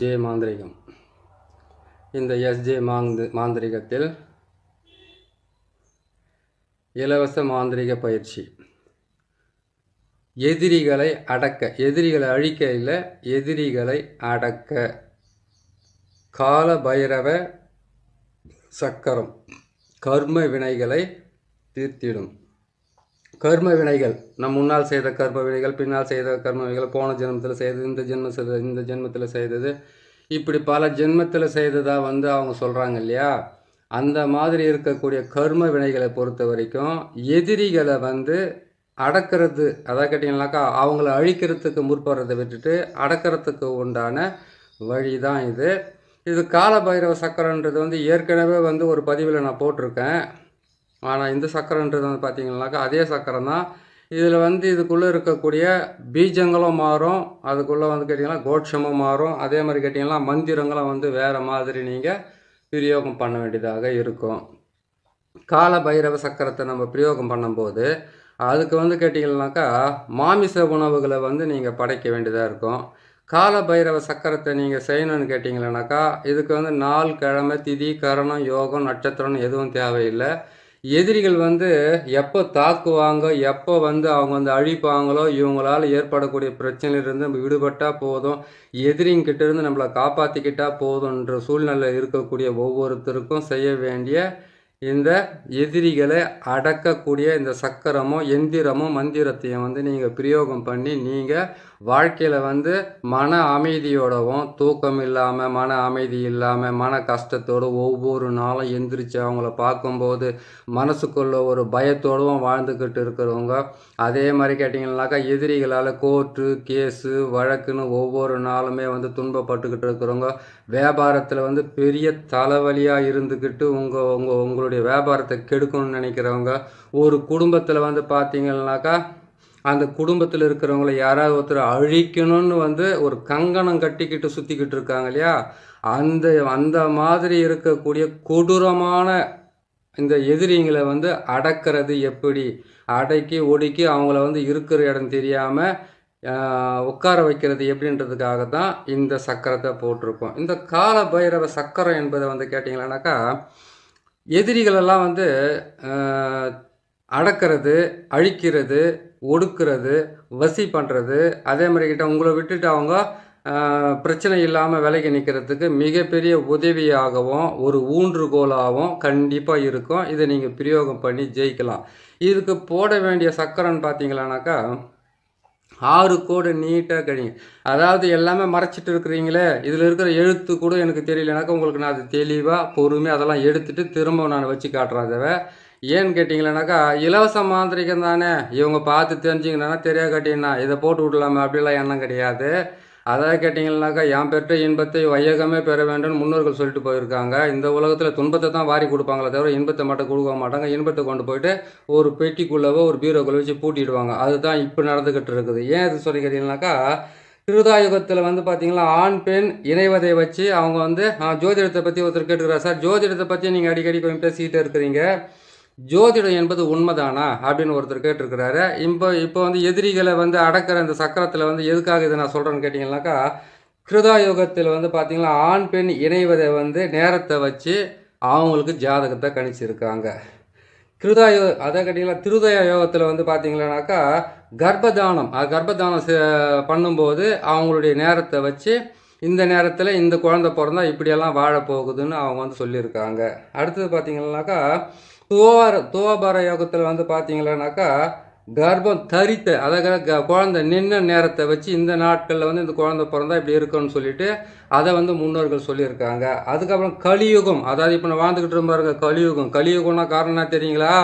SJ மாந்திரிகம். இந்த SJ மாந்திரிகத்தில் இலவச மாந்திரிக பயிற்சி. எதிரிகளை அடக்க, எதிரிகளை அழிக்க இல்லை, எதிரிகளை அடக்க. கால பைரவ சக்கரம் கர்ம வினைகளை தீர்த்திடும். கர்ம வினைகள், நம் முன்னால் செய்த கர்ம வினைகள், பின்னால் செய்த கர்ம வினைகள், போன ஜென்மத்தில் செய்தது, இந்த ஜென்மத்தில் செய்தது, இப்படி பல ஜென்மத்தில் செய்ததாக அவங்க சொல்கிறாங்க இல்லையா? அந்த மாதிரி இருக்கக்கூடிய கர்ம வினைகளை பொறுத்த வரைக்கும் எதிரிகளை அடக்கிறது, அதான் கேட்டிங்கனாக்கா அவங்கள அழிக்கிறதுக்கு முற்படுறதை விட்டுட்டு அடக்கிறதுக்கு உண்டான வழி தான் இது. இது கால பைரவ சக்கரன்றது ஏற்கனவே ஒரு பதிவில் நான் போட்டிருக்கேன். ஆனால் இந்த சக்கரன்றது பார்த்தீங்கன்னாக்கா அதே சக்கரம் தான். இதில் இதுக்குள்ளே இருக்கக்கூடிய பீஜங்களும் மாறும், அதுக்குள்ளே கேட்டிங்கன்னா கோட்சமும் மாறும். அதே மாதிரி கேட்டிங்கன்னா மந்திரங்களும் வேறு மாதிரி நீங்கள் பிரயோகம் பண்ண வேண்டியதாக இருக்கும். கால பைரவ சக்கரத்தை நம்ம பிரயோகம் பண்ணும்போது அதுக்கு கேட்டிங்கன்னாக்கா மாமிச உணவுகளை நீங்கள் படைக்க வேண்டியதாக இருக்கும். கால பைரவ சக்கரத்தை நீங்கள் செய்யணும்னு கேட்டிங்கன்னாக்கா இதுக்கு நாள், கிழமை, திதி, கரணம், யோகம், நட்சத்திரம் எதுவும் தேவையில்லை. எதிரிகள் எப்போ தாக்குவாங்க, எப்போ அவங்க அழிப்பாங்களோ, இவங்களால் ஏற்படக்கூடிய பிரச்சனையிலிருந்து நம்ம விடுபட்டால் போதும், எதிரிங்கிட்ட இருந்து நம்மளை காப்பாற்றிக்கிட்டால் போதுன்ற சூழ்நிலை இருக்கக்கூடிய ஒவ்வொருத்தருக்கும் செய்ய வேண்டிய இந்த எதிரிகளை அடக்கக்கூடிய இந்த சக்கரமும் எந்திரமும் மந்திரத்தையும் நீங்கள் பிரயோகம் பண்ணி நீங்கள் வாழ்க்கையில் மன அமைதியோடவும், தூக்கம் இல்லாமல், மன அமைதி இல்லாமல், மன கஷ்டத்தோடு ஒவ்வொரு நாளும் எந்திரிச்சு அவங்கள பார்க்கும்போது மனசுக்குள்ள ஒரு பயத்தோடவும் வாழ்ந்துக்கிட்டு இருக்கிறவங்க, அதே மாதிரி கேட்டிங்கன்னாக்கா எதிரிகளால் கோர்ட்டு, கேஸு, வழக்குன்னு ஒவ்வொரு நாளுமே துன்பப்பட்டுக்கிட்டு இருக்கிறவங்க, வியாபாரத்தில் பெரிய தலைவலியாக இருந்துக்கிட்டு உங்களுடைய வியாபாரத்தை கெடுக்கணும்னு நினைக்கிறவங்க, ஒரு குடும்பத்தில் பார்த்தீங்கன்னாக்கா அந்த குடும்பத்தில் இருக்கிறவங்கள யாராவது ஒருத்தர் அழிக்கணும்னு ஒரு கங்கணம் கட்டிக்கிட்டு சுற்றிக்கிட்டு இருக்காங்க இல்லையா? அந்த மாதிரி இருக்கக்கூடிய கொடூரமான இந்த எதிரிங்களை அடக்கிறது எப்படி, அடக்கி ஒடுக்கி அவங்கள இருக்கிற இடம் தெரியாமல் உட்கார வைக்கிறது எப்படின்றதுக்காக தான் இந்த சக்கரத்தை போட்டிருக்கோம். இந்த கால பைரவ சக்கரம் என்பதை கேட்டிங்கன்னாக்கா எதிரிகளெல்லாம் அடக்கிறது, அழிக்கிறது, ஒடுக்கிறது, வசி பண்ணுறது, அதே மாதிரி கிட்ட உங்களை விட்டுட்டு அவங்க பிரச்சனை இல்லாமல் விலகி நிற்கிறதுக்கு மிகப்பெரிய உதவியாகவும் ஒரு ஊன்றுகோலாகவும் கண்டிப்பாக இருக்கும். இதை நீங்கள் பிரயோகம் பண்ணி ஜெயிக்கலாம். இதுக்கு போட வேண்டிய சக்கரம்னு பார்த்தீங்களானாக்கா 6 கோடு நீட்டாக கழிங்க. அதாவது எல்லாமே மறைச்சிட்டு இருக்கிறீங்களே, இதில் இருக்கிற எழுத்து கூட எனக்கு தெரியலனாக்கா உங்களுக்கு நான் அது தெளிவாக பொறுமையாக அதெல்லாம் எடுத்துகிட்டு திரும்ப நான் வச்சு காட்டுறேன். அதை ஏன்னு கேட்டிங்களேனாக்கா இலவச மாந்திரிகம் தானே, இவங்க பார்த்து தெரிஞ்சிங்கன்னா தெரியா காட்டிங்கன்னா இதை போட்டு விடலாமே அப்படிலாம் எண்ணம் கிடையாது. அதாவது கேட்டிங்கன்னாக்கா என் பெற்ற இன்பத்தை வையகமே பெற வேண்டும்னு முன்னோர்கள் சொல்லிட்டு போயிருக்காங்க. இந்த உலகத்தில் துன்பத்தை தான் வாரி கொடுப்பாங்களே தவிர இன்பத்தை மட்டும் கொடுக்க மாட்டாங்க. இன்பத்தை கொண்டு போயிட்டு ஒரு பெட்டிக்குள்ளவோ ஒரு பீரோக்குள்ளே வச்சு பூட்டிடுவாங்க. அதுதான் இப்போ நடந்துக்கிட்டு இருக்குது. ஏன் இது சொல்லி கேட்டிங்கனாக்கா திருதாயுகத்தில் பார்த்தீங்கன்னா ஆண் பெண் இணைவதை வச்சு அவங்க ஜோதிடத்தை பற்றி ஒருத்தர் கேட்டுக்கிறார். சார், ஜோதிடத்தை பற்றி நீங்கள் அடிக்கடி கொஞ்சம் பேசிக்கிட்டே இருக்கிறீங்க, ஜோதிடம் என்பது உண்மைதானா அப்படின்னு ஒருத்தர் கேட்டிருக்கிறாரு. இப்போ எதிரிகளை அடக்கிற இந்த சக்கரத்தில் எதுக்காக இதை நான் சொல்கிறேன்னு கேட்டிங்கன்னாக்கா கிருதாயுகத்தில் பார்த்தீங்கன்னா ஆண் பெண் இணைவதை நேரத்தை வச்சு அவங்களுக்கு ஜாதகத்தை கணிச்சிருக்காங்க. அதை கேட்டிங்கன்னா திருதய யோகத்தில் பார்த்தீங்கன்னாக்கா கர்ப்பதானம் பண்ணும்போது அவங்களுடைய நேரத்தை வச்சு இந்த நேரத்தில் இந்த குழந்தை பிறந்தா இப்படியெல்லாம் வாழப்போகுதுன்னு அவங்க சொல்லியிருக்காங்க. அடுத்தது பார்த்தீங்கன்னாக்கா துவாபார யோகத்தில் பார்த்தீங்கன்னாக்கா கர்ப்பம் தரித்த, அதாவது குழந்தை நின்ன நேரத்தை வச்சு இந்த நாட்களில் இந்த குழந்தை பிறந்தா இப்படி இருக்குன்னு சொல்லிட்டு அதை முன்னோர்கள் சொல்லியிருக்காங்க. அதுக்கப்புறம் கலியுகம், அதாவது இப்போ நான் வாழ்ந்துக்கிட்டு இருந்தாருங்க கலியுகம்னா காரணம்னா தெரியுங்களா?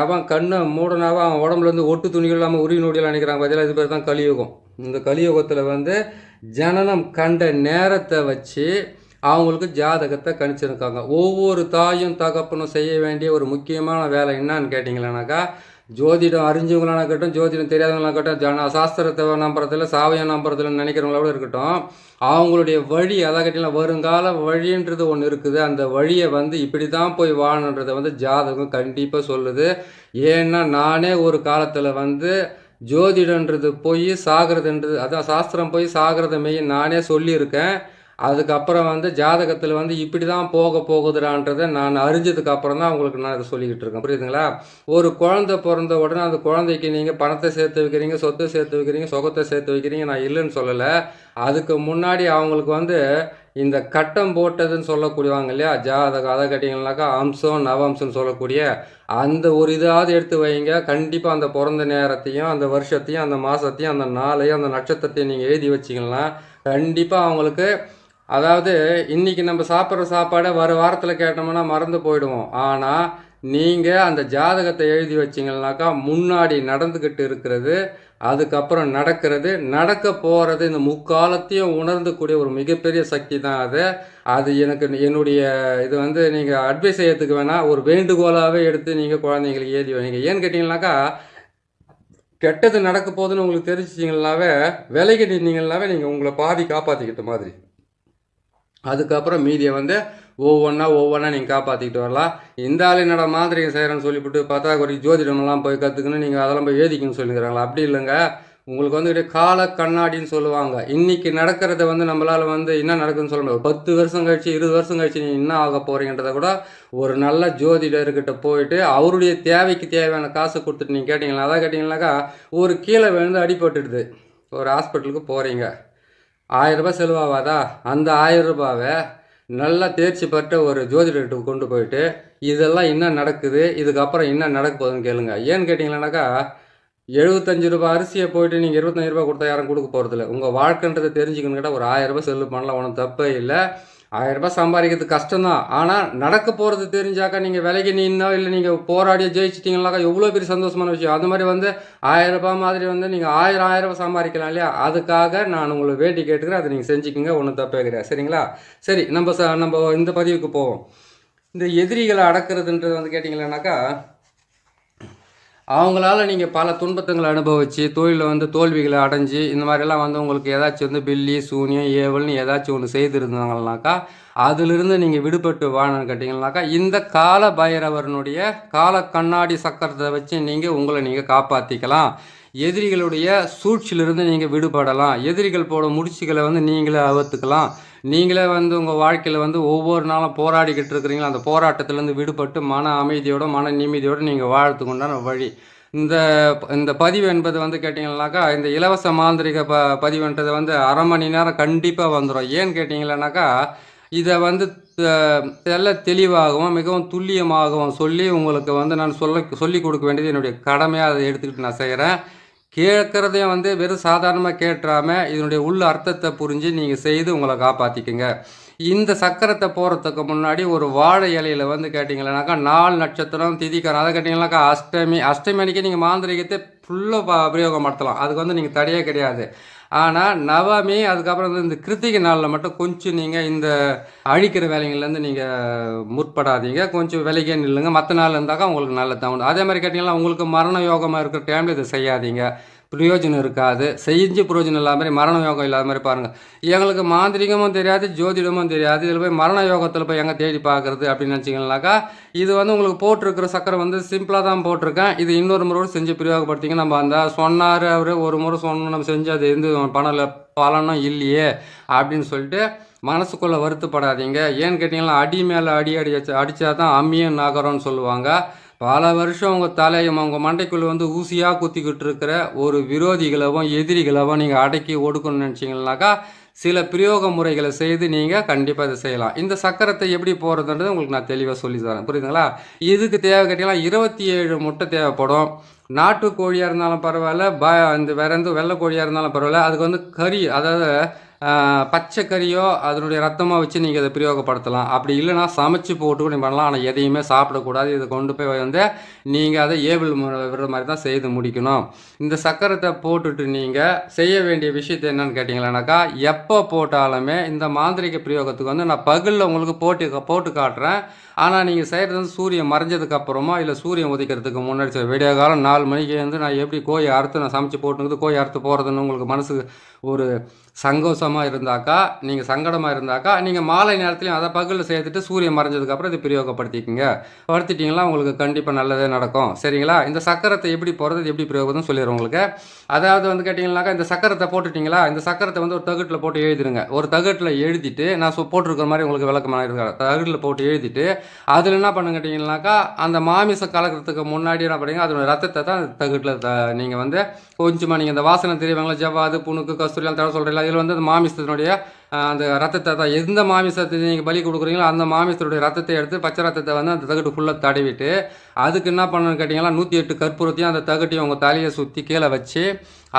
அவன் கண்ணை மூடனாவா அவன் உடம்புல ஒட்டு துணிகள் இல்லாமல் உருவி நொடியெல்லாம் நினைக்கிறாங்க பார்த்தீங்களா? இது பேர் தான் கலியுகம். இந்த கலியுகத்தில் ஜனனம் கண்ட நேரத்தை வச்சு அவங்களுக்கு ஜாதகத்தை கணிச்சிருக்காங்க. ஒவ்வொரு தாயும் தகப்பனும் செய்ய வேண்டிய ஒரு முக்கியமான வேலை என்னன்னு கேட்டிங்களேனாக்கா ஜோதிடம் அறிஞ்சவங்களான இருக்கட்டும், ஜோதிடம் தெரியாதவங்களாக இருக்கட்டும், சாஸ்திரத்தை நம்புறதில்ல, சாவியம் நம்புறதில்ல நினைக்கிறவங்களோட இருக்கட்டும், அவங்களுடைய வழி, அதாவது கேட்டிங்கன்னா வருங்கால வழின்றது ஒன்று இருக்குது. அந்த வழியை இப்படி தான் போய் வாழணுன்றதை ஜாதகம் கண்டிப்பாக சொல்லுது. ஏன்னா நானே ஒரு காலத்தில் ஜோதிடன்றது போய் சாகிறதுன்றது, அதான் சாஸ்திரம் போய் சாகிறத மெய் நானே சொல்லியிருக்கேன். அதுக்கப்புறம் வந்து ஜாதகத்தில் வந்து இப்படி தான் போக போகுதுடான்றதை நான் அறிஞ்சதுக்கு அப்புறம் தான் உங்களுக்கு நான் இதை சொல்லிக்கிட்டு இருக்கேன். புரியுதுங்களா? ஒரு குழந்தை பிறந்த உடனே அந்த குழந்தைக்கு நீங்கள் பணத்தை சேர்த்து வைக்கிறீங்க, சொத்தை சேர்த்து வைக்கிறீங்க, சுகத்தை சேர்த்து வைக்கிறீங்க, நான் இல்லைன்னு சொல்லலை. அதுக்கு முன்னாடி அவங்களுக்கு வந்து இந்த கட்டம் போட்டதுன்னு சொல்லக்கூடியவாங்க இல்லையா, ஜாதகம், அதை கேட்டிங்கன்னாக்கா அம்சம் நவம்சம்னு சொல்லக்கூடிய அந்த ஒரு இதாவது எடுத்து வைங்க. கண்டிப்பாக அந்த பிறந்த நேரத்தையும் அந்த வருஷத்தையும் அந்த மாதத்தையும் அந்த நாளையும் அந்த நட்சத்திரத்தையும் நீங்கள் எழுதி வச்சிங்கன்னா கண்டிப்பாக அவங்களுக்கு, அதாவது இன்றைக்கி நம்ம சாப்பிட்ற சாப்பாடை வர வாரத்தில் கேட்டோம்னா மறந்து போயிடுவோம். ஆனால் நீங்கள் அந்த ஜாதகத்தை எழுதி வச்சிங்கன்னாக்கா முன்னாடி நடந்துக்கிட்டு இருக்கிறது, அதுக்கப்புறம் நடக்கிறது, நடக்க போகிறது, இந்த முக்காலத்தையும் உணர்ந்துக்கூடிய ஒரு மிகப்பெரிய சக்தி தான் அது. அது எனக்கு என்னுடைய இது வந்து நீங்கள் அட்வைஸ் செய்யறதுக்கு வேணால் ஒரு வேண்டுகோளாகவே எடுத்து நீங்கள் குழந்தைங்களுக்கு எழுதி வைங்க. ஏன்னு கேட்டிங்கனாக்கா கெட்டது நடக்க போகுதுன்னு உங்களுக்கு தெரிஞ்சிச்சிங்கனாவே விலைக்கு நின்னீங்கன்னாவே நீங்கள் உங்களை பாதி காப்பாற்றிக்கிட்ட மாதிரி. அதுக்கப்புறம் மீதியை வந்து ஒவ்வொன்றா நீங்கள் காப்பாற்றிக்கிட்டு வரலாம். இந்த ஆள் என்னடா மாந்திரிகம் செய்கிறேன்னு சொல்லிவிட்டு பத்தாக்குறை ஜோதிடமெல்லாம் போய் கற்றுக்கணும், நீங்கள் அதெல்லாம் போய் எழுதிக்கணும்னு சொல்லிக்கிறாங்களா? அப்படி இல்லைங்க. உங்களுக்கு வந்து கால கண்ணாடின்னு சொல்லுவாங்க. இன்றைக்கி நடக்கிறத வந்து நம்மளால் வந்து என்ன நடக்குதுன்னு சொல்ல முடியாது. 10 வருஷம் கழிச்சு 20 வருஷம் கழிச்சு நீங்கள் என்ன ஆக போகிறீங்கன்றத கூட ஒரு நல்ல ஜோதிடர்கிட்ட போயிட்டு அவருடைய தேவைக்கு தேவையான காசை கொடுத்துட்டு நீங்கள் கேட்டிங்களா, அதான் கேட்டிங்கனாக்கா ஒரு கீழே விழுந்து அடிபட்டுடுது, ஒரு ஹாஸ்பிட்டலுக்கு போகிறீங்க, 1000 ரூபாய் செலவாகாதா? அந்த 1000 ரூபாவை நல்லா தேர்ச்சி பெற்ற ஒரு ஜோதிடர்கிட்ட கொண்டு போயிட்டு இதெல்லாம் என்ன நடக்குது, இதுக்கப்புறம் என்ன நடக்க போகுதுன்னு கேளுங்க. ஏன்னு கேட்டிங்களானாக்கா 75 ரூபாய் அரிசியை போயிட்டு நீங்கள் 25 ரூபாய் கொடுத்தா யாரும் கொடுக்க போகிறதில்ல. உங்கள் வாழ்க்கைன்றதை தெரிஞ்சுக்கணும் கேட்டால் ஒரு 1000 ரூபாய் செலவு பண்ணலாம், ஒன்றும் தப்பே இல்லை. 1000 ரூபாய் சம்பாதிக்கிறது கஷ்டம்தான். ஆனால் நடக்க போகிறது தெரிஞ்சாக்கா நீங்கள் விலைக்கு நின்னோ இல்லை நீங்கள் போராடியோ ஜெயிச்சிட்டிங்கனாக்கா எவ்வளோ பெரிய சந்தோஷமான விஷயம். அது மாதிரி வந்து 1000 ரூபாய் மாதிரி வந்து நீங்கள் 1000 ரூபாய் சம்பாதிக்கலாம் இல்லையா? அதுக்காக நான் உங்களை வேண்டி கேட்டுக்கிறேன், அதை நீங்கள் செஞ்சுக்கோங்க, ஒன்றும் தப்பே கிடையாது. சரிங்களா? சரி, நம்ம இந்த பதிவுக்கு போவோம். இந்த எதிரிகளை அடக்கிறதுன்றது வந்து கேட்டிங்கன்னாக்கா அவங்களால நீங்கள் பல துன்பத்துங்களை அனுபவித்து தொழிலில் வந்து தோல்விகளை அடைஞ்சி இந்த மாதிரிலாம் வந்து உங்களுக்கு ஏதாச்சும் வந்து பில்லி சூனியம் ஏவல்னு ஏதாச்சும் ஒன்று செய்திருந்தாங்கனாக்கா அதிலிருந்து நீங்கள் விடுபட்டு வாழணும்னு கேட்டிங்கனாக்கா இந்த கால பைரவரனுடைய கால கண்ணாடி சக்கரத்தை வச்சு உங்களை நீங்கள் காப்பாற்றிக்கலாம். எதிரிகளுடைய சூழ்ச்சியிலிருந்து நீங்கள் விடுபடலாம். எதிரிகள் போட முடிச்சுகளை வந்து நீங்களே அவுத்துக்கலாம். நீங்களே வந்து உங்கள் வாழ்க்கையில் வந்து ஒவ்வொரு நாளும் போராடிக்கிட்டு இருக்கிறீங்களா, அந்த போராட்டத்திலேருந்து விடுபட்டு மன அமைதியோட மன நிம்மதியோடு நீங்கள் வாழறதுக்கு உண்டான வழி. இந்த பதிவு என்பது வந்து கேட்டிங்கன்னாக்கா இந்த இலவச மாந்திரிக பதிவுன்றது வந்து அரை மணி நேரம் கண்டிப்பாக வந்துடும். ஏன்னு கேட்டிங்கன்னாக்கா இதை வந்து தெளிவாகவும் மிகவும் துல்லியமாகவும் சொல்லி உங்களுக்கு வந்து நான் சொல்லி கொடுக்க வேண்டியது என்னுடைய கடமையாக அதை எடுத்துக்கிட்டு நான் செய்கிறேன். கேட்குறதையும் வந்து வெறும் சாதாரணமாக கேட்டுறாமல் இதனுடைய உள்ள அர்த்தத்தை புரிஞ்சு நீங்கள் செய்து உங்களை காப்பாற்றிக்குங்க. இந்த சக்கரத்தை போகிறதுக்கு முன்னாடி ஒரு வாழை இலையில் வந்து கேட்டிங்கன்னாக்கா 4 நட்சத்திரம் திதிக்காரம், அதை கேட்டிங்கன்னாக்கா அஷ்டமி அன்றைக்கி நீங்கள் மாந்திரிகத்தை ஃபுல்லாக பிரயோகப்படுத்தலாம். அதுக்கு வந்து நீங்கள் தடையே கிடையாது. ஆனால் நவமி அதுக்கப்புறம் வந்து இந்த கிருத்திகை நாளில் மட்டும் கொஞ்சம் நீங்கள் இந்த அழிக்கிற வேலைங்கள்லேருந்து நீங்கள் முற்படாதீங்க, கொஞ்சம் விலைக்கே நில்லுங்க. மற்ற நாள் இருந்தாக்கா உங்களுக்கு நல்ல தகுந்த. அதே மாதிரி கேட்டிங்கன்னா உங்களுக்கு மரண யோகமாக இருக்கிற டைமில் இதை செய்யாதீங்க, பிரயோஜனம் இருக்காது. செஞ்சு பிரயோஜனம் இல்லாத மாதிரி மரண யோகம் இல்லாத மாதிரி பாருங்கள். எங்களுக்கு மாந்திரிகமும் தெரியாது ஜோதிடமும் தெரியாது, இதில் போய் மரண யோகத்தில் போய் எங்கே தேடி பார்க்குறது அப்படின்னு நினச்சிங்கனாக்கா இது வந்து உங்களுக்கு போட்டிருக்கிற சக்கரை வந்து சிம்பிளாக தான் போட்டிருக்கேன். இது இன்னொரு முறை செஞ்சு பிரயோகப்படுத்திங்க. நம்ம அந்த சொன்னார் அவர் ஒரு முறை சொன்னோம், நம்ம செஞ்சு அது எந்த பலனும் இல்லையே அப்படின்னு சொல்லிட்டு மனசுக்குள்ளே வருத்தப்படாதீங்க. ஏன்னு கேட்டிங்கன்னா அடி மேலே அடித்தா தான் அம்மியும் நகரம்னு சொல்லுவாங்க. பல வருஷம் உங்கள் தலையும் உங்கள் மண்டைக்குள்ளே வந்து ஊசியாக குத்திக்கிட்டு இருக்கிற ஒரு விரோதிகளவும் எதிரிகளவும் நீங்கள் அடக்கி ஒடுக்கணும்னு நினச்சிங்கனாக்கா சில பிரயோக முறைகளை செய்து நீங்கள் கண்டிப்பாக இதை செய்யலாம். இந்த சக்கரத்தை எப்படி போகிறதுன்றது உங்களுக்கு நான் தெளிவாக சொல்லி தரேன். புரியுதுங்களா? இதுக்கு தேவை கேட்டிங்கன்னா 27 முட்டை தேவைப்படும். நாட்டு கோழியாக இருந்தாலும் பரவாயில்ல, இந்த வேறு எந்த வெள்ளை கோழியாக இருந்தாலும் பரவாயில்ல. அதுக்கு வந்து கறி, அதாவது பச்சை கறியோ அதனுடைய ரத்தமாக வச்சு நீங்கள் அதை பிரயோகப்படுத்தலாம். அப்படி இல்லைனா சமைச்சு போட்டு கூட பண்ணலாம். ஆனால் எதையுமே சாப்பிடக்கூடாது. இதை கொண்டு போய் வந்து நீங்கள் அதை ஏபிள் விடுற மாதிரி தான் செய்து முடிக்கணும். இந்த சக்கரத்தை போட்டுட்டு நீங்கள் செய்ய வேண்டிய விஷயத்தை என்னன்னு கேட்டிங்களானாக்கா எப்போ போட்டாலுமே இந்த மாந்திரிக பிரயோகத்துக்கு வந்து நான் பகலில் உங்களுக்கு போட்டு காட்டுறேன். ஆனால் நீங்கள் செய்கிறது வந்து சூரியன் மறைஞ்சதுக்கு அப்புறமா இல்லை சூரியன் உதிக்கிறதுக்கு முன்னாடி விடிய காலம் 4 மணிக்கு வந்து நான் எப்படி கோழி அறுத்து நான் சமைச்சு போட்டுங்கிறது கோழி அறுத்து போகிறதுன்னு உங்களுக்கு மனசுக்கு ஒரு சந்தோஷமாக துக்கமாக இருந்தாக்கா, நீங்கள் சங்கடமாக இருந்தாக்கா, நீங்கள் மாலை நேரத்துலையும் அதை பகலில் சேர்த்துட்டு சூரியன் மறைஞ்சதுக்கப்புறம் இது பிரயோகப்படுத்திக்கங்க. படுத்திட்டிங்களா உங்களுக்கு கண்டிப்பாக நல்லதே நடக்கும். சரிங்களா? இந்த சக்கரத்தை எப்படி போடுறது, எப்படி பிரயோகம்னு சொல்லிடுறேன் உங்களுக்கு. அதாவது வந்து கேட்டிங்கன்னாக்கா, இந்த சக்கரத்தை போட்டுட்டிங்களா, இந்த சக்கரத்தை வந்து ஒரு தகட்டில் போட்டு எழுதிடுங்க. ஒரு தகட்டில் எழுதிட்டு, நான் போட்டிருக்கிற மாதிரி உங்களுக்கு விளக்கமாக இருக்கிறேன். தகட்டில் போட்டு எழுதிட்டு, அதில் என்ன பண்ணுங்க கேட்டிங்கன்னாக்கா, அந்த மாமிசம் கலக்கிறதுக்கு முன்னாடி என்ன பண்ணுறீங்க, அதோட ரத்தத்தை தான் தகட்டில் நீங்கள் வந்து கொஞ்சமாக நீங்கள் இந்த வாசனை தெரியுவாங்களா, ஜவ்வாது, புணுக்கு, கஸ்தூரியெல்லாம் தர சொல்கிறீங்களா, இதில் வந்து அந்த மாமிசத்தினுடைய அந்த ரத்தத்தை தான் எந்த மாமிசத்தை நீங்கள் பலி கொடுக்குறீங்களோ அந்த மாமிசத்துடைய ரத்தத்தை எடுத்து பச்சை ரத்தத்தை வந்து அந்த தகட்டு ஃபுல்லாக தடவிட்டு, அதுக்கு என்ன பண்ணணும்னு கேட்டிங்கன்னா 108 கற்பூரத்தையும் அந்த தகட்டையும் உங்கள் தலையை சுற்றி கீழே வச்சு,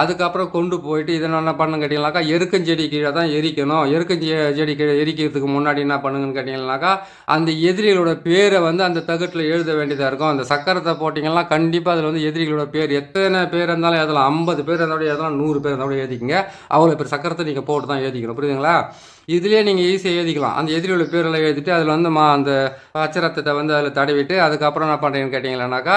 அதுக்கப்புறம் கொண்டு போயிட்டு இதை என்ன பண்ணணும்னு கேட்டிங்கனாக்கா, எருக்கஞ்செடி கீழே தான் எரிக்கணும். எருக்கஞ்செடி கீழே எரிக்கிறதுக்கு முன்னாடி என்ன பண்ணுங்கன்னு கேட்டிங்கனாக்கா, அந்த எதிரிகளோட பேரை வந்து அந்த தகட்டில் எழுத வேண்டியதாக இருக்கும். அந்த சக்கரத்தை போட்டிங்கன்னா கண்டிப்பாக அதில் வந்து எதிரிகளோட பேர் எத்தனை பேர் இருந்தாலும் எழுதலாம். 50 பேர் இருந்தாலும் எழுதலாம், 100 பேர் இருந்தாலும் எழுதிக்கிங்க. அவ்வளோ பேர் சக்கரத்தை நீங்கள் போட்டு தான் எழுதிக்கணும். புரியுதுங்களா? இதுலேயே நீங்கள் ஈஸியாக எழுதிக்கலாம். அந்த எதிரியோட பேரெல்லாம் எழுதிட்டு அதில் வந்து அந்த பச்சை ரத்தத்தை வந்து அதில் தடவிட்டு, அதுக்கப்புறம் என்ன பண்ணுறீங்கன்னு கேட்டிங்களானாக்கா,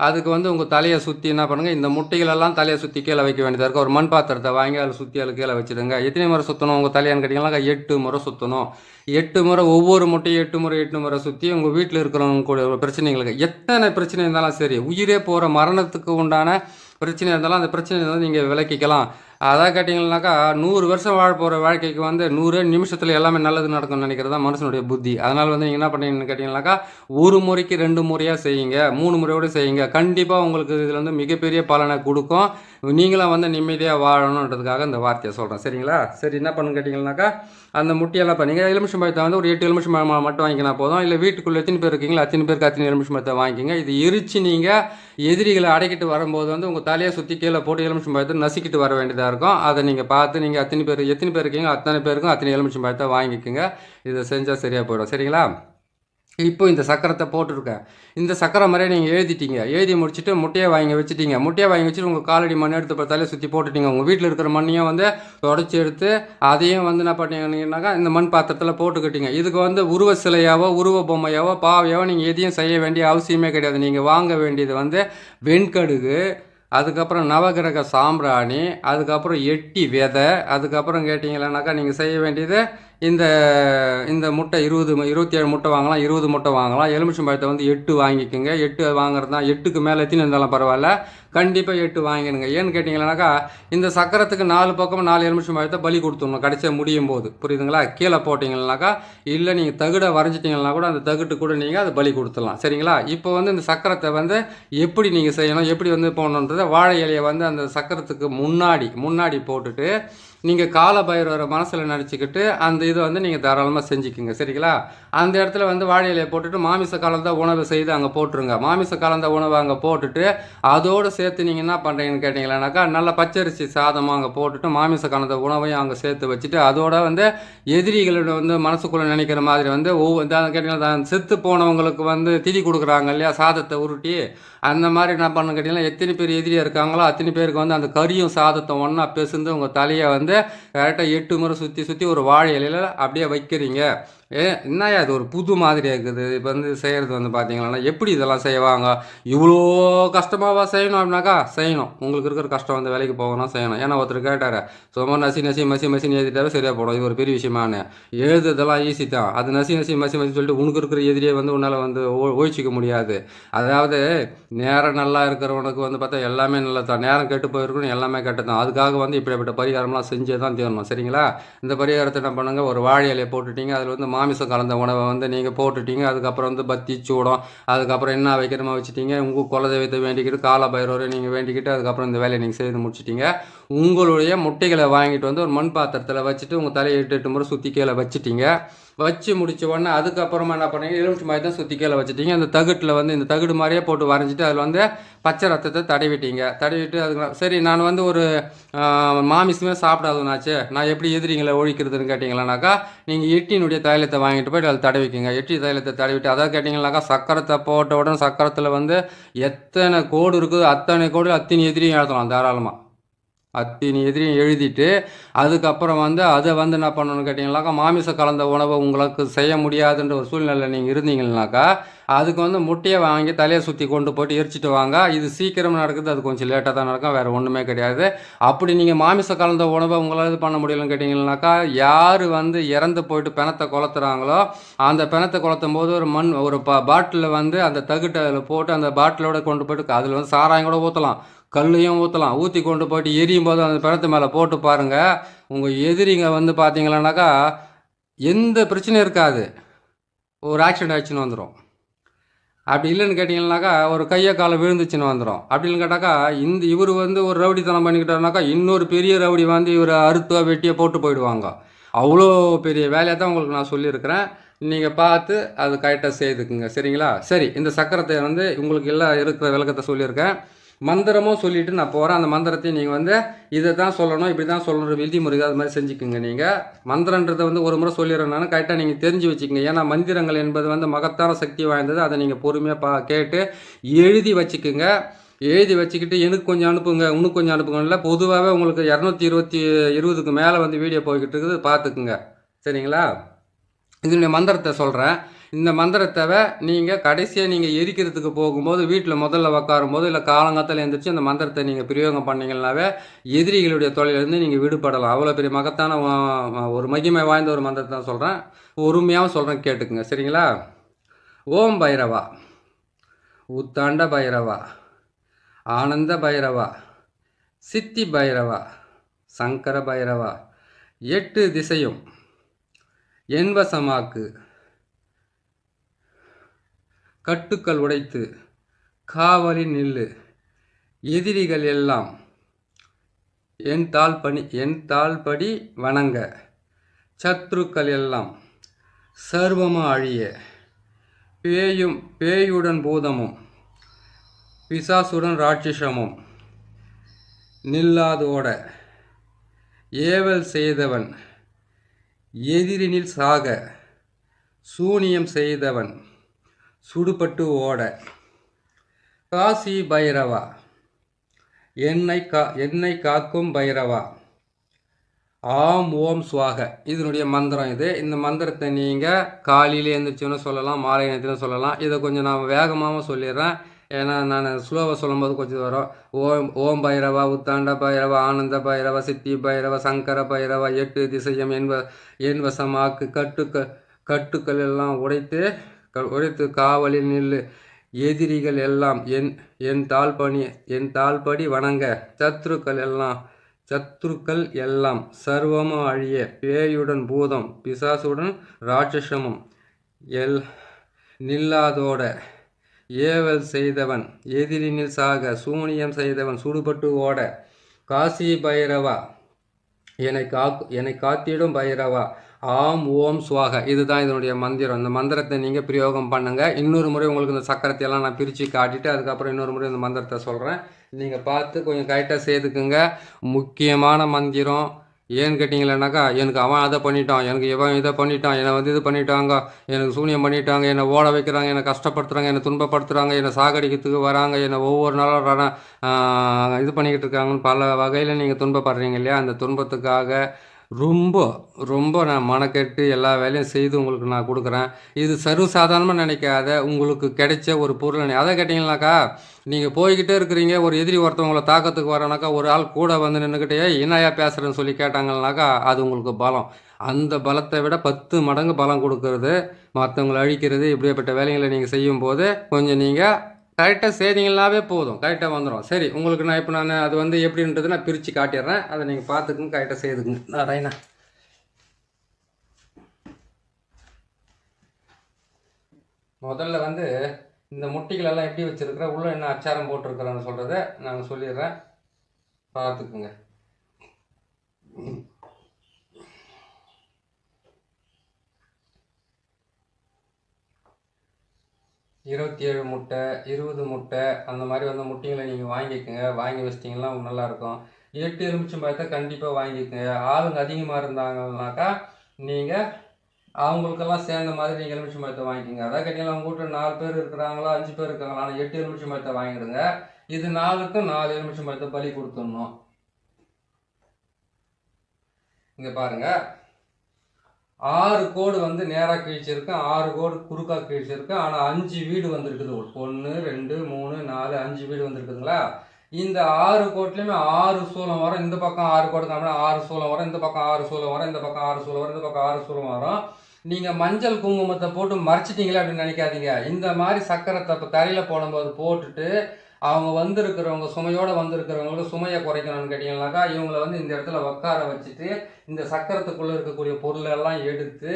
அதுக்கு வந்து உங்கள் தலையை சுற்றி என்ன பண்ணுங்கள், இந்த முட்டைகளெல்லாம் தலையை சுற்றி கீழே வைக்க வேண்டியதாக இருக்கும். ஒரு மண் பாத்திரத்தை வாங்கி அதில் சுற்றி அதில் கீழே வச்சுடுங்க. எத்தனை முறை சுற்றணும் உங்கள் தலையான்னு கேட்டிங்கனாக்கா, 8 முறை சுற்றணும். 8 முறை ஒவ்வொரு முட்டையும் 8 முறை சுற்றி உங்கள் வீட்டில் இருக்கிறவங்க கூட பிரச்சனைகளுக்கு எத்தனை பிரச்சனை இருந்தாலும் சரி, உயிரே போகிற மரணத்துக்கு உண்டான பிரச்சனை இருந்தாலும் அந்த பிரச்சனையை வந்து நீங்கள் விளக்கிக்கலாம். அதான் கேட்டிங்கன்னாக்கா 100 வருஷம் வாழ போகிற வாழ்க்கைக்கு வந்து 100 நிமிஷத்தில் எல்லாமே நல்லது நடக்கும்னு நினைக்கிறது தான் மனுஷனுடைய புத்தி. அதனால் வந்து நீங்கள் என்ன பண்ணுறீங்கன்னு கேட்டிங்கனாக்கா, ஒரு முறைக்கு 2 முறையாக செய்யுங்க, 3 முறையோடு செய்யுங்க. கண்டிப்பாக உங்களுக்கு இதில் வந்து மிகப்பெரிய பலனை கொடுக்கும். நீங்களும் வந்து நிம்மதியாக வாழணுன்றதுக்காக இந்த வார்த்தையை சொல்கிறேன். சரிங்களா? சரி, என்ன பண்ணுன்னு கேட்டிங்கன்னாக்கா, அந்த முட்டையெல்லாம் பண்ணீங்க. எலுமிச்சம் பழத்தை வந்து ஒரு 8 எலுமிச்சம் பழம் மட்டும் வாங்கிக்கினா போதும். இல்லை வீட்டுக்குள்ளே எத்தனை பேர் இருக்கீங்களோ அத்தனை பேருக்கு அத்தனை எலுமிச்சம் பழத்தை வாங்கிக்கிங்க. இது எரிச்சு நீங்கள் எதிரிகளை அடைக்கிட்டு வரும்போது வந்து உங்கள் தலையை சுற்றி கீழே போட்டு எலுமிச்சம் பழத்தை நசுக்கிட்டு வர வேண்டியதாக இருக்கும். அதை நீங்கள் பார்த்து நீங்கள் எத்தனை பேர் இருக்கீங்களோ அத்தனை பேருக்கும் அத்தனை எலுமிச்சம் பழத்தை வாங்கிக்கோங்க. இதை செஞ்சால் சரியாக போயிடும். சரிங்களா? இப்போ இந்த சக்கரத்தை போட்டுருக்கேன். இந்த சக்கரை மாதிரியே நீங்கள் எழுதிட்டீங்க. எழுதி முடிச்சுட்டு முட்டையை வாங்கி வச்சுட்டீங்க. முட்டையை வாங்கி வச்சுட்டு உங்கள் காலடி மண் எடுத்து பார்த்தாலே சுற்றி போட்டுட்டீங்க. உங்கள் வீட்டில் இருக்கிற மண்ணையும் வந்து தொடச்சி எடுத்து அதையும் வந்து என்ன பண்ணீங்கன்னாக்கா இந்த மண் பாத்திரத்தில் போட்டுக்கிட்டீங்க. இதுக்கு வந்து உருவ சிலையாவோ உருவ பொம்மையாவோ பாவையாவோ நீங்கள் எதையும் செய்ய வேண்டிய அவசியமே கிடையாது. நீங்கள் வாங்க வேண்டியது வந்து வெண்கடுகு, அதுக்கப்புறம் நவகிரக சாம்பிராணி, அதுக்கப்புறம் எட்டி விதை, அதுக்கப்புறம் கேட்டிங்களானாக்கா நீங்கள் செய்ய வேண்டியது இந்த முட்டை 27 முட்டை வாங்கலாம், 20 முட்டை வாங்கலாம். எலுமிச்சம் பழத்தை வந்து 8 வாங்கிக்கோங்க. 8 வாங்குறது தான். 8க்கு மேலே எத்தனை இருந்தாலும் பரவாயில்ல, கண்டிப்பாக 8 வாங்கிடுங்க. ஏன்னு கேட்டிங்களானாக்கா, இந்த சக்கரத்துக்கு 4 பக்கமும் 4 எலுமிச்சம் பழத்தை பலி கொடுத்துடணும் கடைசியாக முடியும் போது. புரியுதுங்களா? கீழே போட்டிங்கன்னாக்கா, இல்லை நீங்கள் தகுடை வரைஞ்சிட்டிங்கன்னா கூட அந்த தகுட்டு கூட நீங்கள் அதை பலி கொடுத்துடலாம். சரிங்களா? இப்போ வந்து இந்த சக்கரத்தை வந்து எப்படி நீங்கள் செய்யணும், எப்படி வந்து போகணுன்றதை வாழை இலையை வந்து அந்த சக்கரத்துக்கு முன்னாடி போட்டுட்டு நீங்கள் கால பைரவரை மனசில் நினச்சிக்கிட்டு அந்த இதை வந்து நீங்கள் தாராளமாக செஞ்சுக்குங்க. சரிங்களா? அந்த இடத்துல வந்து வாழை இலையை போட்டுட்டு மாமிச கலந்த உணவு செய்து அங்கே போட்டுருங்க. மாமிச கலந்த உணவை அங்கே போட்டுட்டு அதோடு சேர்த்து நீங்கள் என்ன பண்ணுறீங்கன்னு கேட்டிங்களானாக்கா, நல்ல பச்சரிசி சாதமாக அங்கே போட்டுட்டு மாமிச கலந்த உணவையும் அங்கே சேர்த்து வச்சுட்டு அதோட வந்து எதிரிகளோட வந்து மனசுக்குள்ளே நினைக்கிற மாதிரி வந்து கேட்டிங்கன்னா செத்து போனவங்களுக்கு வந்து திதி கொடுக்குறாங்க இல்லையா, சாதத்தை உருட்டி, அந்த மாதிரி என்ன பண்ண கேட்டிங்கன்னா எத்தனை பேர் எதிரியாக இருக்காங்களோ அத்தனை பேருக்கு வந்து அந்த கறியும் சாதத்தை ஒன்றா பேசுந்து உங்கள் தலையை வந்து கரெக்டாக 8 முறை சுற்றி ஒரு வாழை இலையில் அப்படியே வைக்கிறீங்க. என்னையா இது ஒரு புது மாதிரியாக இருக்குது. இப்போ வந்து செய்கிறது வந்து பார்த்தீங்கன்னா எப்படி இதெல்லாம் செய்வாங்க, இவ்வளோ கஷ்டமாவா செய்யணும் அப்படின்னாக்கா செய்யணும். உங்களுக்கு இருக்கிற கஷ்டம் வந்து வேலைக்கு போகணும் செய்யணும். ஏன்னா ஒருத்தர் கேட்டார், சும்மா மசின்னு எழுதிட்டாவே சரியாக போடும், இது ஒரு பெரிய விஷயமானு. எழுதுறதெல்லாம் ஈஸி தான், அது மசி சொல்லிட்டு உனக்கு இருக்கிற எதிரியை வந்து உன்னால் வந்து ஒழிச்சிக்க முடியாது. அதாவது நேரம் நல்லா இருக்கிறவனுக்கு வந்து பார்த்தா எல்லாமே நல்லா தான், நேரம் கெட்டு போயிருக்கணும் எல்லாமே கெட்டு தான். அதுக்காக வந்து இப்படிப்பட்ட பரிகாரம்லாம் செஞ்சே தான் தீரணும். சரிங்களா? இந்த பரிகாரத்தை என்ன பண்ணுங்க, ஒரு வாழை இலையை போட்டுட்டீங்க, அதில் வந்து மாமிசம் கலந்த உணவை வந்து நீங்கள் போட்டுட்டீங்க. அதுக்கப்புறம் வந்து பத்தி சூடம், அதுக்கப்புறம் என்ன வைக்கிறமா வச்சுட்டீங்க. உங்கள் குலதெய்வத்தை வேண்டிக்கிட்டு கால பைரவரை நீங்கள் வேண்டிக்கிட்டு அதுக்கப்புறம் இந்த வேலையை நீங்கள் செய்து முடிச்சிட்டீங்க. உங்களுடைய முட்டைகளை வாங்கிட்டு வந்து ஒரு மண் பாத்திரத்தில் வச்சுட்டு உங்கள் தலையை 8 முறை சுற்றி கீழே வச்சுட்டீங்க. வச்சு முடிச்ச உடனே அதுக்கப்புறமா என்ன பண்ணீங்க, எலுமிச்சை மாதிரி தான் சுற்றி கீழே வச்சுட்டீங்க. அந்த தகுட்டில் வந்து இந்த தகுடு மாதிரியே போட்டு வரைஞ்சிட்டு அதில் வந்து பச்சை ரத்தத்தை தடவிட்டு அதுக்கு சரி நான் வந்து ஒரு மாமிசமே சாப்பிடாதுனாச்சு, நான் எப்படி எதிரிங்களை ஒழிக்கிறதுன்னு கேட்டிங்களானாக்கா, நீங்கள் எட்டினுடைய தைலத்தை வாங்கிட்டு போய்ட்டு அதில் தடவிக்கிங்க. எட்டி தைலத்தை தடவிட்டு அதாவது கேட்டிங்களாக்கா, சக்கரத்தை போட்ட உடனே சக்கரத்தில் வந்து எத்தனை கோடு இருக்குது அத்தனை கோடு அத்தனை எதிரியும் எழுதலாம் தாராளமாக. அத்தனை எதிரியும் எழுதிட்டு அதுக்கப்புறம் வந்து அதை வந்து என்ன பண்ணணும்னு கேட்டிங்கனாக்கா, மாமிசம் கலந்த உணவை உங்களுக்கு செய்ய முடியாதுன்ற ஒரு சூழ்நிலை நீங்கள் இருந்தீங்கன்னாக்கா, அதுக்கு வந்து முட்டையை வாங்கி தலையை சுற்றி கொண்டு போட்டு எரிச்சிட்டு வாங்க. இது சீக்கிரம் நடக்குது, அது கொஞ்சம் லேட்டாக தான் நடக்கும், வேறு ஒன்றுமே கிடையாது. அப்படி நீங்கள் மாமிசம் கலந்த உணவை உங்களால் இது பண்ண முடியலன்னு கேட்டிங்கன்னாக்கா, யார் வந்து இறந்து போயிட்டு பிணத்தை கொளுத்துறாங்களோ அந்த பிணத்தை கொளுத்தும் போது ஒரு பாட்டிலில் வந்து அந்த தகுட்டை அதில் போட்டு அந்த பாட்டிலோட கொண்டு போயிட்டு அதில் வந்து சாராயம் கூட ஊற்றலாம், கல்லையும் ஊற்றலாம், ஊற்றி கொண்டு போயிட்டு எரியும் போது அந்த பிணத்து மேலே போட்டு பாருங்கள். உங்கள் எதிரிங்க வந்து பார்த்தீங்களானாக்கா எந்த பிரச்சனையும் இருக்காது, ஒரு ஆக்சிடென்ட் ஆச்சுன்னு வந்துடும். அப்படி இல்லைன்னு கேட்டிங்கன்னாக்கா ஒரு கையை காலை விழுந்துச்சுன்னு வந்துடும். அப்படின்னு கேட்டாக்கா இவர் வந்து ஒரு ரவுடித்தனம் பண்ணிக்கிட்டாருனாக்கா இன்னொரு பெரிய ரவுடி வந்து இவர் அறுத்தோ வெட்டியோ போட்டு போயிடுவாங்க. அவ்வளோ பெரிய வேலையை தான் உங்களுக்கு நான் சொல்லியிருக்கிறேன். நீங்கள் பார்த்து அது கரெக்டாக செய்துக்குங்க, சரிங்களா? சரி, இந்த சக்கரத்தை வந்து உங்களுக்கு எல்லாம் இருக்கிற விளக்கத்தை சொல்லியிருக்கேன். மந்திரமும் சொல்லிவிட்டு நான் போகிறேன். அந்த மந்திரத்தையும் நீங்கள் வந்து இதை தான் சொல்லணும், இப்படி தான் சொல்லணும், விதிமுறை அது மாதிரி செஞ்சுக்குங்க. நீங்கள் மந்திரன்றதை வந்து ஒரு முறை சொல்லிடுறேன் நான், கரெக்டாக நீங்கள் தெரிஞ்சு வச்சுக்கோங்க. ஏன்னா மந்திரங்கள் என்பது வந்து மகத்தான சக்தி வாய்ந்தது. அதை நீங்கள் பொறுமையாக கேட்டு எழுதி வச்சுக்குங்க. எழுதி வச்சுக்கிட்டு எனக்கு கொஞ்சம் அனுப்புங்க, இன்னும் கொஞ்சம் அனுப்புங்கல்ல. பொதுவாகவே உங்களுக்கு 220க்கு மேலே வந்து வீடியோ போய்கிட்டு இருக்குது, பார்த்துக்குங்க, சரிங்களா? இதனுடைய மந்திரத்தை சொல்கிறேன். இந்த மந்திரத்தை நீங்கள் கடைசியாக நீங்கள் எரிக்கிறதுக்கு போகும்போது வீட்டில் முதல்ல உட்காரும் போது இல்லை காலங்காலத்தில் எழுந்திரிச்சு அந்த மந்திரத்தை நீங்கள் பிரயோகம் பண்ணிங்கன்னாவே எதிரிகளுடைய தொழிலிருந்து நீங்கள் விடுபடலாம். அவ்வளோ பெரிய மகத்தான ஒரு மகிமை வாய்ந்த ஒரு மந்திரத்தை தான் சொல்கிறேன், பொறுமையாகவும் சொல்கிறேன், கேட்டுக்குங்க, சரிங்களா? ஓம் பைரவா, உத்தாண்ட பைரவா, ஆனந்த பைரவா, சித்தி பைரவா, சங்கர பைரவா, 8 திசையும் என்வசமாக்கு, கட்டுக்கள் உடைத்து காவலில் நில்லு, எதிரிகள் எல்லாம் என் தாள்படி வணங்க, சத்ருக்கள் எல்லாம் சர்வமாக அழிய, பேயுடன் பூதமும் பிசாசுடன் ராட்சசமும் நில்லாதோட, ஏவல் செய்தவன் எதிரினில் சாக, சூனியம் செய்தவன் சுடுபட்டு ஓட, காசி பைரவா, என்னை காக்கும் பைரவா, ஆம் ஓம் சுவாக. இதனுடைய மந்திரம் இது. இந்த மந்திரத்தை நீங்கள் காலையில் எழுந்திரிச்சுன்னு சொல்லலாம், மாலை நேரத்தில் சொல்லலாம். இதை கொஞ்சம் நான் வேகமாகவும் சொல்லிடுறேன், ஏன்னா நான் ஸ்லோவாக சொல்லும்போது கொஞ்சம் வரும். ஓம் பைரவா, உத்தாண்ட பைரவா, ஆனந்த பைரவா, சித்தி பைரவா, சங்கர பைரவா, 8 திசையம் என்வசமாக்கு, கட்டுக்கள் எல்லாம் உடைத்து காவலில் நில்லு, எதிரிகள் எல்லாம் என் தாள்படி வணங்க, சத்துருக்கள் எல்லாம் சர்வமும் அழிய, பேயுடன் பூதம் பிசாசுடன் ராட்சசமும் நில்லாதோட, ஏவல் செய்தவன் எதிரினில் சாக, சூனியம் செய்தவன் சுடுபட்டு ஓட, காசி பைரவா, என்னை காத்திடும் பைரவா, ஆம் ஓம் சுவாக. இதுதான் இதனுடைய மந்திரம். இந்த மந்திரத்தை நீங்கள் பிரயோகம் பண்ணுங்கள். இன்னொரு முறை உங்களுக்கு இந்த சக்கரத்தையெல்லாம் நான் பிரித்து காட்டிட்டு அதுக்கப்புறம் இன்னொரு முறை இந்த மந்திரத்தை சொல்கிறேன். நீங்கள் பார்த்து கொஞ்சம் கரெக்டாக செய்துக்குங்க. முக்கியமான மந்திரம். ஏன்னு கேட்டிங்களேனாக்கா, எனக்கு அவன் அதை பண்ணிட்டான், எனக்கு இவன் இதை பண்ணிட்டான், என்னை வந்து இது பண்ணிட்டாங்க, எனக்கு சூனியம் பண்ணிட்டாங்க, என்னை ஓட வைக்கிறாங்க, என்னை கஷ்டப்படுத்துகிறாங்க, என்னை துன்பப்படுத்துகிறாங்க, என்னை சாகடிக்கிறதுக்கு வராங்க, என்னை ஒவ்வொரு நாளும் இது பண்ணிக்கிட்டு இருக்காங்கன்னு பல வகையில் நீங்கள் துன்பப்படுறீங்க இல்லையா? அந்த துன்பத்துக்காக ரொம்ப நான் மனக்கெட்டு எல்லா வேலையும் செய்து உங்களுக்கு நான் கொடுக்குறேன். இது சர்வசாதாரணமாக நினைக்காத, உங்களுக்கு கிடைச்ச ஒரு பொருள். அதை கேட்டிங்கனாக்கா, நீங்கள் போய்கிட்டே இருக்கிறீங்க, ஒரு எதிரி ஒருத்தவங்களை தாக்கத்துக்கு வரனாக்கா ஒரு ஆள் கூட வந்து நின்றுக்கிட்டே என்னையா பேசுகிறேன்னு சொல்லி கேட்டாங்கன்னாக்கா அது உங்களுக்கு பலம். அந்த பலத்தை விட 10 மடங்கு பலம் கொடுக்கறது, மற்றவங்களை அழிக்கிறது, இப்படிப்பட்ட வேலைகளை நீங்கள் செய்யும்போது கொஞ்சம் நீங்கள் கரெக்டாக செய்தீங்கன்னாவே போதும், கரெக்டாக வந்துடும். சரி, உங்களுக்கு நான் அது வந்து எப்படின்றது நான் பிரித்து காட்டிடுறேன். அதை நீங்கள் பார்த்துக்குங்க, கரெக்டாக செய்துக்குங்க. நாராயணா, முதல்ல வந்து இந்த முட்டைகளெல்லாம் எப்படி வச்சுருக்கிறேன், உள்ளே என்ன அச்சாரம் போட்டிருக்கிறேன்னு சொல்கிறத நான் சொல்லிடுறேன், பார்த்துக்குங்க. 27 முட்டை, 20 முட்டை, அந்த மாதிரி வந்து முட்டைகளை நீங்கள் வாங்கிக்கோங்க. வாங்கி வச்சிட்டிங்கன்னா நல்லாயிருக்கும். 8 எலுமிச்சம்பழத்தை கண்டிப்பாக வாங்கிக்கோங்க. ஆளுங்க அதிகமாக இருந்தாங்கன்னாக்கா நீங்கள் அவங்களுக்கெல்லாம் சேர்ந்த மாதிரி நீங்கள் எலுமிச்சம்பழத்தை வாங்கிக்கோங்க. அதான் கேட்டிங்கன்னா உங்கள் வீட்டில் 4 பேர் இருக்கிறாங்களா, 5 பேர் இருக்காங்களா, ஆனால் 8 எலுமிச்சம்பழத்தை வாங்கிடுங்க. இது 4க்கும் 4 எலுமிச்சம்பழத்தை பலி கொடுத்துடணும். இங்கே பாருங்கள், 6 கோடு வந்து நேராக கிழிச்சிருக்கு, 6 கோடு குறுக்கா கிழிச்சிருக்கு. ஆனால் 5 வீடு வந்திருக்குது. 1 2 3 4 5 வீடு வந்திருக்குதுங்களா? இந்த 6 கோட்லையுமே 6 சூலம் வரும். இந்த பக்கம் 6 கோடு காமினா 6 சூலம் வரும். இந்த பக்கம் 6 சூலம் வரும். இந்த பக்கம் 6 சூலம் வரும். இந்த பக்கம் 6 சூலம் வரும். நீங்கள் மஞ்சள் குங்குமத்தை போட்டு மறைச்சிட்டீங்களே அப்படின்னு நினைக்காதீங்க. இந்த மாதிரி சக்கரத்தை இப்போ தரையில் போடும்போது போட்டுட்டு அவங்க வந்திருக்கிறவங்க சுமையோடு வந்திருக்கிறவங்களுக்கு சுமையை குறைக்கணும்னு கேட்டிங்கன்னாக்கா இவங்களை வந்து இந்த இடத்துல உட்கார வச்சுட்டு இந்த சக்கரத்துக்குள்ளே இருக்கக்கூடிய பொருளெல்லாம் எடுத்து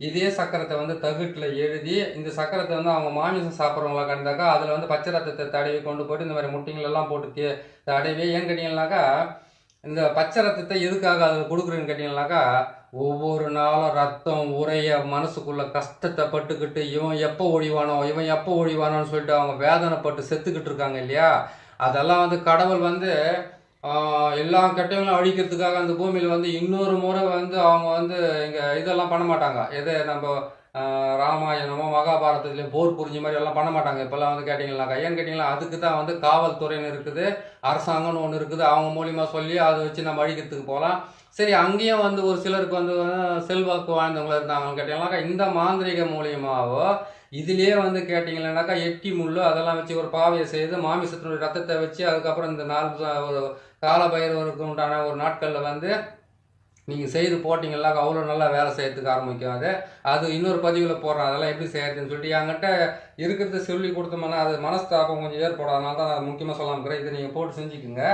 இதே சக்கரத்தை வந்து தகுட்டில் எழுதி இந்த சக்கரத்தை வந்து அவங்க மாமிசம் சாப்பிட்றவங்களா கண்டாக்கா அதில் வந்து பச்சை ரத்தத்தை தடவி கொண்டு போய்ட்டு இந்த மாதிரி முட்டைங்களெல்லாம் போட்டு தடவி ஏன்னு கேட்டிங்கன்னாக்கா இந்த பச்சை ரத்தத்தை எதுக்காக அதில் கொடுக்குறேன்னு கேட்டிங்கன்னாக்கா ஒவ்வொரு நாளும் ரத்தம் உரைய மனசுக்குள்ள கஷ்டத்தை பட்டுக்கிட்டு இவன் எப்போ ஒழிவானோன்னு சொல்லிட்டு அவங்க வேதனைப்பட்டு செத்துக்கிட்டு இருக்காங்க இல்லையா? அதெல்லாம் வந்து கடவுள் வந்து எல்லா கெட்டவங்களும் அழிக்கிறதுக்காக அந்த பூமியில் வந்து இன்னொரு முறை வந்து அவங்க வந்து இங்கே இதெல்லாம் பண்ண மாட்டாங்க. எதை நம்ம ராமாயணமோ மகாபாரதத்துலேயும் போர் புரிஞ்ச மாதிரி எல்லாம் பண்ண மாட்டாங்க. இப்போல்லாம் வந்து கேட்டிங்கன்னாக்கா ஏன்னு கேட்டிங்கன்னா அதுக்கு தான் வந்து காவல்துறைன்னு இருக்குது, அரசாங்கம்னு ஒன்று இருக்குது. அவங்க மூலிமா சொல்லி அதை வச்சு நம்ம அழிக்கிறதுக்கு போகலாம். சரி, அங்கேயும் வந்து ஒரு சிலருக்கு வந்து செல்வாக்கு வாழ்ந்தவங்கள இருந்தாங்கன்னு கேட்டிங்கன்னாக்கா இந்த மாந்திரிக மூலியமாவோ இதுலேயே வந்து கேட்டிங்கன்னாக்கா எட்டி முள்ளு அதெல்லாம் வச்சு ஒரு பாவையை செய்து மாமிசத்தினுடைய ரத்தத்தை வச்சு அதுக்கப்புறம் இந்த ஒரு காலபைரவருக்கு உண்டான ஒரு நாட்களில் வந்து நீங்கள் செய்து போட்டிங்கன்னாக்கா அவ்வளோ நல்லா வேலை செய்யறதுக்கு ஆரம்பிக்கும். அது இன்னொரு பதிவில் போடுறேன் அதெல்லாம் எப்படி செய்யறதுன்னு சொல்லிட்டு என்கிட்ட இருக்கிறத சொல்லி கொடுத்தோம்னா அது மனஸ்தாபம் கொஞ்சம் ஏற்படாதனால தான் நான் முக்கியமாக சொல்லாமல் இதை நீங்கள் போட்டு செஞ்சுக்குங்க.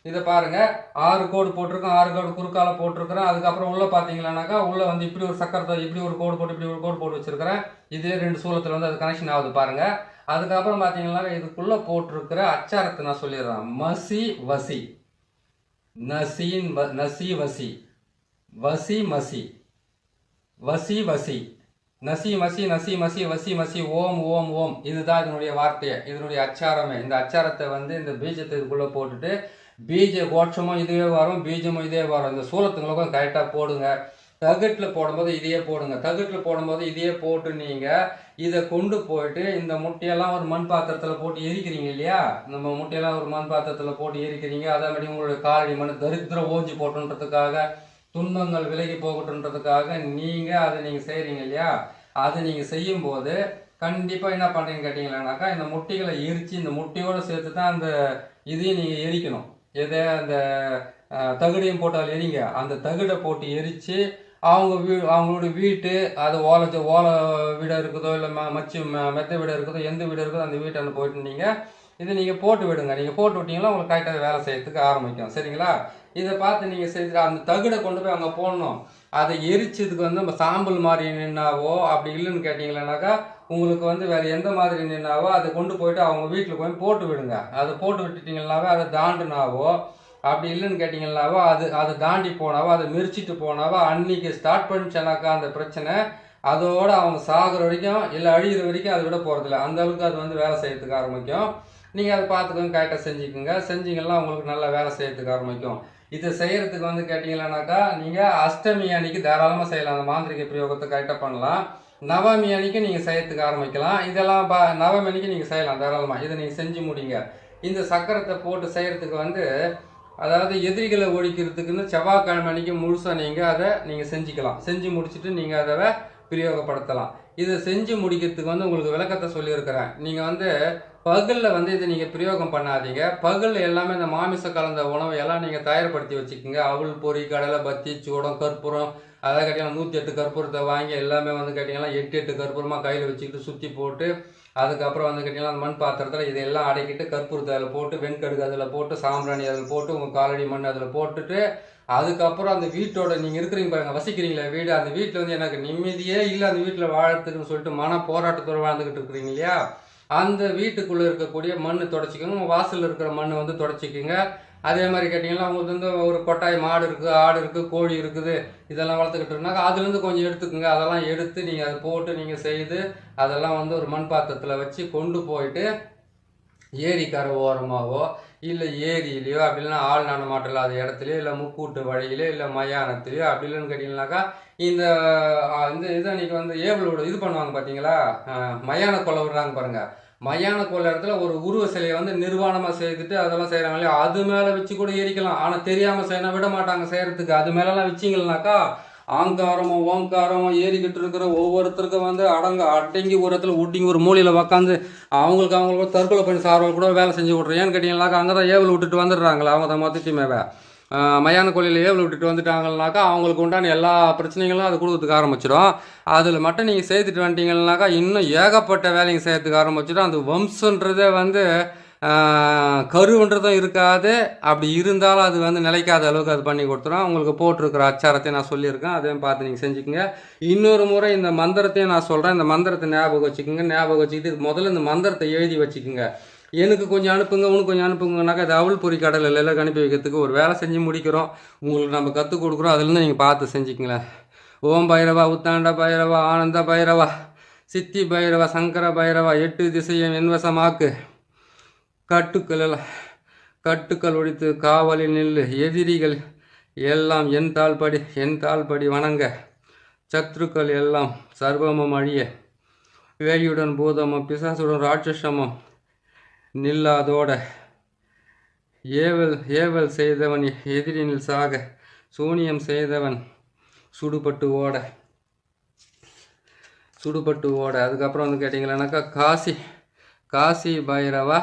இதை பாருங்கள், 6 கோடு போட்டிருக்கோம், 6 கோடு குறுக்கால போட்டிருக்கிறேன். அதுக்கப்புறம் உள்ளே பார்த்தீங்கன்னாக்கா உள்ளே வந்து இப்படி ஒரு சக்கரத்தை இப்படி ஒரு கோடு போட்டு இப்படி ஒரு கோடு போட்டு வச்சுருக்கிறேன். இதே 2 சூலத்தில் வந்து அது கனெக்ஷன் ஆகுது பாருங்கள். அதுக்கப்புறம் பார்த்தீங்கன்னா இதுக்குள்ளே போட்டிருக்கிற அச்சாரத்தை நான் சொல்லிடுறேன். மசி வசி, நசீன் நசி வசி, வசி மசி, வசி வசி, நசி மசி, நசி மசி, வசி மசி, ஓம் ஓம் ஓம். இதுதான் இதனுடைய வார்த்தையை, இதனுடைய அச்சாரமே. இந்த அச்சாரத்தை வந்து இந்த பீஜத்தை இதுக்குள்ளே போட்டுட்டு பீஜ கோட்சமும் இதுவே வரும், பீஜமும் இதே வரும். இந்த சூலத்துங்களுக்கும் கரெக்டாக போடுங்க. தகட்டில் போடும்போது இதையே போடுங்க. தகட்டில் போடும்போது இதையே போட்டு நீங்கள் இதை கொண்டு போயிட்டு இந்த முட்டையெல்லாம் ஒரு மண் பாத்திரத்தில் போட்டு எரிக்கிறீங்க இல்லையா? நம்ம முட்டையெல்லாம் ஒரு மண் பாத்திரத்தில் போட்டு எரிக்கிறீங்க. அதே மாதிரி உங்களுடைய காலடி மண் தரித்திரம் ஓஞ்சி போட்டுன்றதுக்காக துன்பங்கள் விலகி போகட்டுன்றதுக்காக நீங்கள் அதை நீங்கள் செய்கிறீங்க இல்லையா? அதை நீங்கள் செய்யும்போது கண்டிப்பாக என்ன பண்ணுறீங்கன்னு கேட்டிங்களானாக்கா இந்த முட்டைகளை எரித்து இந்த முட்டையோடு சேர்த்து தான் அந்த இதையும் நீங்கள் எரிக்கணும். எதை அந்த தகுடையும் போட்டால் எரிங்க. அந்த தகுடை போட்டு எரித்து அவங்களுடைய வீட்டு அது ஓலை வீடு இருக்குதோ இல்லை மெத்த வீடு இருக்குதோ எந்த வீடு இருக்குதோ அந்த வீட்டை போயிட்டு இதை நீங்கள் போட்டு விடுங்க. நீங்கள் போட்டு விட்டீங்கன்னா உங்களுக்கு கரெக்டாக வேலை செய்யறதுக்கு ஆரம்பிக்கும். சரிங்களா? இதை பார்த்து நீங்கள் செஞ்சு அந்த தகுடை கொண்டு போய் அங்கே போடணும். அதை எரிச்சதுக்கு வந்து நம்ம சாம்பல் மாதிரி நின்னாவோ அப்படி இல்லைன்னு கேட்டிங்களானாக்கா உங்களுக்கு வந்து வேறு எந்த மாதிரி நின்னாவோ அதை கொண்டு போயிட்டு அவங்க வீட்டில் போய் போட்டு விடுங்க. அதை போட்டு விட்டுட்டிங்கனாவே அதை தாண்டினாவோ அப்படி இல்லைன்னு கேட்டிங்கன்னாவோ அதை தாண்டி போனாவோ அதை மிரிச்சிட்டு போனாவோ அன்றைக்கி ஸ்டார்ட் பண்ணிச்சனாக்கா அந்த பிரச்சனை அதோடு அவங்க சாகிற வரைக்கும் இல்லை அழிகிற வரைக்கும் அதை விட போகிறதில்ல. அந்தளவுக்கு அது வந்து வேலை செய்யறதுக்கு ஆரம்பிக்கும். நீங்கள் அதை பார்த்துக்கோங்க, கரெக்டாக செஞ்சிங்கன்னா உங்களுக்கு நல்லா வேலை செய்யறதுக்கு ஆரம்பிக்கும். இதை செய்கிறதுக்கு வந்து கேட்டிங்களானாக்கா நீங்கள் அஷ்டமி அன்னைக்கு தாராளமாக செய்யலாம். அந்த மாந்திரிக பிரயோகத்தை கரெக்டாக பண்ணலாம். நவமி அன்னைக்கு நீங்கள் செய்யறதுக்கு ஆரம்பிக்கலாம். இதெல்லாம் நவமி அன்னைக்கு நீங்கள் செய்யலாம் தாராளமாக. இதை நீங்கள் செஞ்சு முடிங்க. இந்த சக்கரத்தை போட்டு செய்கிறதுக்கு வந்து அதாவது எதிரிகளை ஒழிக்கிறதுக்குன்னு செவ்வாய்க்கிழமை அன்னைக்கு முழுசாக நீங்கள் அதை நீங்கள் செஞ்சுக்கலாம். செஞ்சு முடிச்சுட்டு நீங்கள் அதை பிரயோகப்படுத்தலாம். இதை செஞ்சு முடிக்கிறதுக்கு வந்து உங்களுக்கு விளக்கத்தை சொல்லியிருக்கிறேன். நீங்கள் வந்து பகலில் வந்து இதை நீங்கள் பிரயோகம் பண்ணாதீங்க. பகலில் எல்லாமே இந்த மாமிசம் கலந்த உணவை எல்லாம் நீங்கள் தயார்படுத்தி வச்சுக்கோங்க. அவள் பொறி கடலை பத்தி சூடம் கற்பூரம் அதாவது கேட்டிங்கன்னா 108 கற்பூரத்தை வாங்கி எல்லாமே வந்து கேட்டிங்கன்னா 8 கற்பூரமாக கையில் வச்சுக்கிட்டு சுற்றி போட்டு அதுக்கப்புறம் வந்து கேட்டிங்கன்னா அந்த மண் பாத்திரத்தில் இதெல்லாம் அடக்கிட்டு கற்பூரத்தை அதில் போட்டு வெண்கடுகு அதில் போட்டு சாம்பிராணி அதில் போட்டு உங்கள் காலடி மண் அதில் போட்டுட்டு அதுக்கப்புறம் அந்த வீட்டோட நீங்கள் இருக்கிறீங்க பாருங்கள், வசிக்கிறீங்களா வீடு, அந்த வீட்டில் வந்து எனக்கு நிம்மதியே இல்லை அந்த வீட்டில் வாழறதுக்குன்னு சொல்லிட்டு மன போராட்டத்தோடு வாழ்ந்துக்கிட்டு இருக்கிறீங்க இல்லையா? அந்த வீட்டுக்குள்ளே இருக்கக்கூடிய மண் தொடச்சிக்கோங்க. வாசலில் இருக்கிற மண் வந்து தொடச்சிக்கோங்க. அதே மாதிரி கேட்டிங்கன்னா உங்களுக்கு வந்து ஒரு கொட்டாய் மாடு இருக்குது, ஆடு இருக்குது, கோழி இருக்குது, இதெல்லாம் வளர்த்துக்கிட்டு இருந்தாங்க. அதுலேருந்து கொஞ்சம் எடுத்துக்கோங்க. அதெல்லாம் எடுத்து நீங்கள் அதை போட்டு நீங்கள் செய்து அதெல்லாம் வந்து ஒரு மண் பாத்திரத்தில் வச்சு கொண்டு போயிட்டு ஏரிக்கரை ஓரமாகவோ இல்லை ஏரியிலையோ அப்படி இல்லைன்னா ஆள் நடமாட்டம் இல்லாத இடத்துலையோ இல்லை முக்கூட்டு வழியிலையோ இல்லை மயானத்துலையோ அப்படி இல்லைன்னு கேட்டிங்கனாக்கா இந்த இதை அன்றைக்கி வந்து ஏவலோட இது பண்ணுவாங்க பார்த்தீங்களா, மயான கொலை விடுறாங்க பாருங்கள். மயான கொலை இடத்துல ஒரு உருவ சிலையை வந்து நிர்வாணமாக செய்துட்டு அதெல்லாம் செய்கிறாங்க இல்லையா? அது மேலே வச்சு கூட எரிக்கலாம். ஆனால் தெரியாமல் செய்யணும் விட மாட்டாங்க செய்கிறதுக்கு. அது மேலெலாம் வச்சிங்கனாக்கா ஆங்காரமோ ஓங்காரமோ ஏறிக்கிட்டு இருக்கிற ஒவ்வொருத்தருக்கும் வந்து அடங்கி ஒரு இடத்துல ஒட்டிங்கி ஒரு மூலையில் உக்காந்து அவங்களுக்கு தற்கொலை பண்ணி சார்வல் கூட வேலை செஞ்சு விட்றேன். ஏன்னு கேட்டிங்கன்னாக்கா அங்கே தான் ஏவல் விட்டுட்டு வந்துடுறாங்களா, அவங்க தான் மொத்தத்தையுமே மயான கொள்ளையில் ஏவல் விட்டுட்டு வந்துட்டாங்கன்னாக்கா அவங்களுக்கு உண்டான எல்லா பிரச்சனைகளும் அது கொடுக்கறதுக்கு ஆரம்பிச்சிடும். அதில் மட்டும் நீங்கள் செய்துட்டு வந்துட்டீங்கன்னாக்கா இன்னும் ஏகப்பட்ட வேலைங்க செய்யறதுக்கு ஆரம்பிச்சிடும். அந்த வம்சன்றதே வந்து கருன்றதும் இருக்காது. அப்படி இருந்தாலும் அது வந்து நிலைக்காத அளவுக்கு அது பண்ணி கொடுத்துரும். உங்களுக்கு போட்டிருக்கிற அச்சாரத்தையும் நான் சொல்லியிருக்கேன், அதையும் பார்த்து நீங்கள் செஞ்சுக்கோங்க. இன்னொரு முறை இந்த மந்திரத்தையும் நான் சொல்கிறேன், இந்த மந்திரத்தை ஞாபகம் வச்சுக்கோங்க. ஞாபகம் வச்சுக்கிட்டு முதல்ல இந்த மந்திரத்தை எழுதி வச்சுக்கோங்க. எனக்கு கொஞ்சம் அனுப்புங்க, உனக்கு கொஞ்சம் அனுப்புங்கனாக்கா அது அவள் பொறி கடலில் எல்லாம் அனுப்பி வைக்கிறதுக்கு ஒரு வேலை செஞ்சு முடிக்கிறோம். உங்களுக்கு நம்ம கற்றுக் கொடுக்குறோம், அதுலேருந்து நீங்கள் பார்த்து செஞ்சுக்கங்களேன். ஓம் பைரவா, உத்தாண்ட பைரவா, ஆனந்த பைரவா, சித்தி பைரவா, சங்கர பைரவா, 8 திசையும் என்வசமாக்கு. கட்டுக்கள் ஒழித்து காவலில் நில்லு. எதிரிகள் எல்லாம் என் தாழ்படி வணங்க. சத்ருக்கள் எல்லாம் சர்வமும் அழிய. வேயுடன் பூதமும் பிசாசுடன் ராட்சசமும் நில்லாதோட. ஏவல் செய்தவன் எதிரினில் சாக. சூனியம் செய்தவன் சுடுபட்டு ஓட. அதுக்கப்புறம் வந்து கேட்டிங்களானாக்கா காசி பைரவா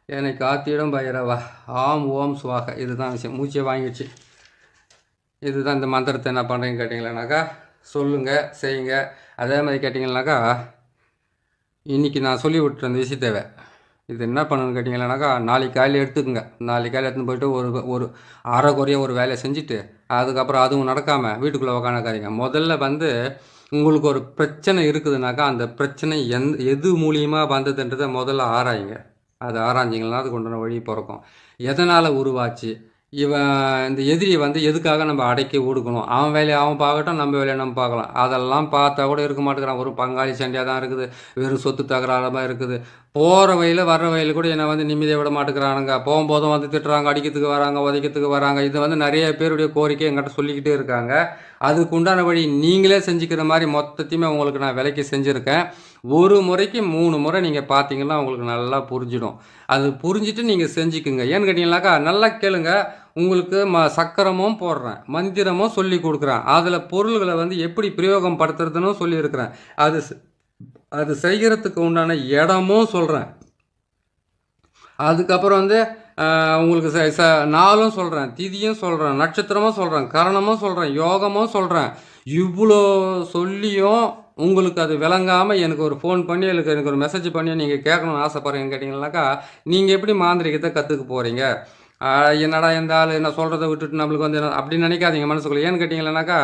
என்னை காத்திடும் பைரவா, ஆம் ஓம் சுவாக. இதுதான் விஷயம். மூச்சை வாங்கிடுச்சு. இதுதான் இந்த மந்திரத்தை என்ன பண்ணுறீங்கன்னு கேட்டிங்களானாக்கா சொல்லுங்கள், செய்யுங்க. அதே மாதிரி கேட்டிங்கன்னாக்கா இன்றைக்கி நான் சொல்லி விட்டுற அந்த விஷயத்தேவை இது என்ன பண்ணணும்னு கேட்டிங்களானாக்கா நாளைக்கு காலையில் எடுத்துக்கோங்க. நாளைக்கு காலையில் எடுத்துன்னு போய்ட்டு ஒரு அரை குறைய ஒரு வேலையை செஞ்சுட்டு அதுக்கப்புறம் அதுவும் நடக்காமல் வீட்டுக்குள்ளே உக்காந்துக்காதீங்க. முதல்ல வந்து உங்களுக்கு ஒரு பிரச்சனை இருக்குதுனாக்கா அந்த பிரச்சனை எது மூலியமாக வந்ததுன்றதை முதல்ல ஆராயுங்க. அது ஆராய்ஞ்சிங்கன்னா அதுக்கு உண்டான வழி பிறக்கும். எதனால் உருவாச்சு, இந்த எதிரியை வந்து எதுக்காக நம்ம அடக்கி ஒடுக்கணும், அவன் வேலையை அவன் பார்க்கட்டும், நம்ம வேலையை நம்ம பார்க்கலாம். அதெல்லாம் பார்த்தா கூட இருக்க மாட்டேங்கிறான். ஒரு பங்காளி சண்டையாக தான் இருக்குது, வெறும் சொத்து தகராறாக இருக்குது. போகிற வயலில் வர்ற வயலில் கூட என்னை வந்து நிம்மதியை விட மாட்டேங்கிறானுங்க. போகும்போதும் வந்து திட்டுறாங்க, அடிக்கிறதுக்கு வராங்க, உதைக்கிறதுக்கு வராங்க. இது வந்து நிறைய பேருடைய கோரிக்கை எங்கிட்ட சொல்லிக்கிட்டே இருக்காங்க. அதுக்கு உண்டான வழி நீங்களே செஞ்சுக்கிற மாதிரி மொத்தத்தையுமே உங்களுக்கு நான் விலைக்கு செஞ்சுருக்கேன். ஒரு முறைக்கு 3 முறை நீங்கள் பார்த்தீங்கன்னா உங்களுக்கு நல்லா புரிஞ்சிடும். அது புரிஞ்சுட்டு நீங்கள் செஞ்சுக்குங்க. ஏன்னு கேட்டிங்கனாக்கா நல்லா கேளுங்க. உங்களுக்கு சக்கரமும் போடுறேன், மந்திரமும் சொல்லி கொடுக்குறேன். அதில் பொருள்களை வந்து எப்படி பிரயோகம் படுத்துறதுன்னு சொல்லியிருக்கிறேன். அது செய்கிறதுக்கு உண்டான இடமும் சொல்கிறேன். அதுக்கப்புறம் வந்து உங்களுக்கு நாளும் சொல்கிறேன், திதியும் சொல்கிறேன், நட்சத்திரமும் சொல்கிறேன், கரணமும் சொல்கிறேன், யோகமும் சொல்கிறேன். இவ்வளோ சொல்லியும் உங்களுக்கு அது விளங்காமல் எனக்கு ஒரு ஃபோன் பண்ணி எனக்கு ஒரு மெசேஜ் பண்ணி நீங்கள் கேட்கணும்னு ஆசைப்பட்றீங்கன்னு கேட்டிங்கனாக்கா நீங்கள் எப்படி மாந்திரிகத்தை கற்றுக்க போகிறீங்க? என்னடா இந்த ஆள் என்ன சொல்கிறத விட்டுட்டு நம்மளுக்கு வந்து அப்படின்னு நினைக்காதீங்க மனசுக்குள்ள. ஏன்னு கேட்டிங்கன்னாக்கா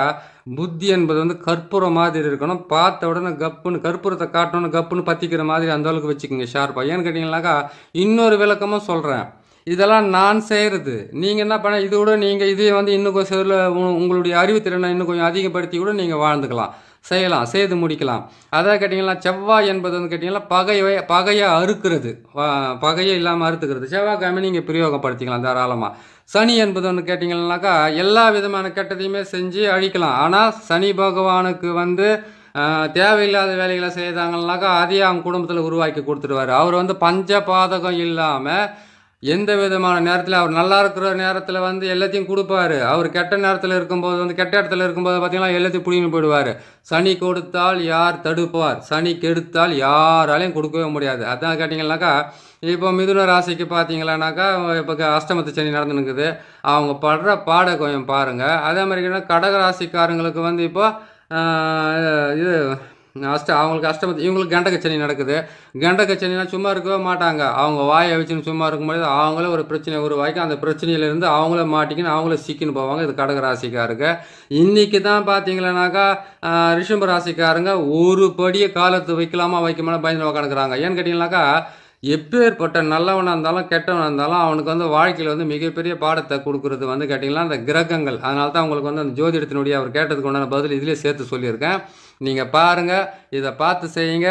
புத்தி என்பது வந்து கற்பூரம் மாதிரி இருக்கணும். பார்த்த உடனே கப்புன்னு கற்பூரத்தை காட்டணும்னு கப்புன்னு பற்றிக்கிற மாதிரி அந்த அளவுக்கு வச்சுக்கோங்க ஷார்ப்பாக. ஏன்னு கேட்டிங்கன்னாக்கா இன்னொரு விளக்கமும் சொல்கிறேன். இதெல்லாம் நான் செய்கிறது. நீங்கள் என்ன பண்ண இதோட நீங்கள் இதே வந்து இன்னும் கொஞ்சம் உங்களுடைய அறிவுத்திறனை இன்னும் கொஞ்சம் அதிகப்படுத்தி கூட நீங்கள் வாழ்ந்துக்கலாம், செய்யலாம், செய்து முடிக்கலாம். அதான் கேட்டிங்கன்னா செவ்வாய் என்பது வந்து கேட்டிங்கன்னா பகையை அறுக்கிறது, பகையை இல்லாமல் அறுத்துக்கிறது. செவ்வாய்க்கிழமை நீங்கள் பிரயோகப்படுத்திக்கலாம் தாராளமாக. சனி என்பது வந்து கேட்டிங்கன்னாக்கா எல்லா விதமான கெட்டதையுமே செஞ்சு அழிக்கலாம். ஆனால் சனி பகவானுக்கு வந்து தேவையில்லாத வேலைகளை செய்தாங்கன்னாக்கா அதையே அவங்க குடும்பத்தில் உருவாக்கி கொடுத்துருவார். அவர் வந்து பஞ்ச பாதகம் இல்லாமல் எந்த விதமான நேரத்தில் அவர் நல்லா இருக்கிற நேரத்தில் வந்து எல்லாத்தையும் கொடுப்பாரு. அவர் கெட்ட நேரத்தில் இருக்கும்போது வந்து கெட்ட இடத்துல இருக்கும்போது பார்த்தீங்கன்னா எல்லாத்தையும் பிடிங்கிட்டு போயிடுவார். சனி கொடுத்தால் யார் தடுப்பார், சனி கெடுத்தால் யாராலையும் கொடுக்கவே முடியாது. அதான் கேட்டிங்கன்னாக்கா இப்போ மிதுன ராசிக்கு பார்த்தீங்களானாக்கா இப்போ அஷ்டமத்து சனி நடந்துனுக்குது. அவங்க படுற பாட கொஞ்சம் பாருங்கள். அதே மாதிரி கடக ராசிக்காரங்களுக்கு வந்து இப்போ இது அவங்களுக்கு இவங்களுக்கு கண்டகச்சனி நடக்குது. கண்டகச்சனினா சும்மா இருக்கவே மாட்டாங்க. அவங்க வாயை வச்சுன்னு சும்மா இருக்கும்போது அவங்களே ஒரு பிரச்சனை உருவாக்கி அந்த பிரச்சனையிலேருந்து அவங்களே மாட்டிக்கின்னு அவங்களே சிக்கின்னு போவாங்க. இது கடக ராசிக்காருங்க. இன்றைக்கி தான் பார்த்தீங்களனாக்கா ரிஷப ராசிக்காரங்க ஒரு படியை காலத்து வைக்கலாமா வைக்கலாமா பயந்து உக்காந்துக்கிறாங்க. ஏன்னு கேட்டிங்கனாக்கா எப்பேற்பட்ட நல்லவனாக இருந்தாலும் கெட்டவனாக இருந்தாலும் அவனுக்கு வந்து வாழ்க்கையில் வந்து மிகப்பெரிய பாடத்தை கொடுக்குறது வந்து கேட்டிங்கன்னா அந்த கிரகங்கள். அதனால தான் உங்களுக்கு வந்து அந்த ஜோதிடத்தினுடைய அவர் கேட்டதுக்கு உண்டான பதில் இதிலே சேர்த்து சொல்லியிருக்கேன். நீங்கள் பாருங்கள், இதை பார்த்து செய்யுங்க.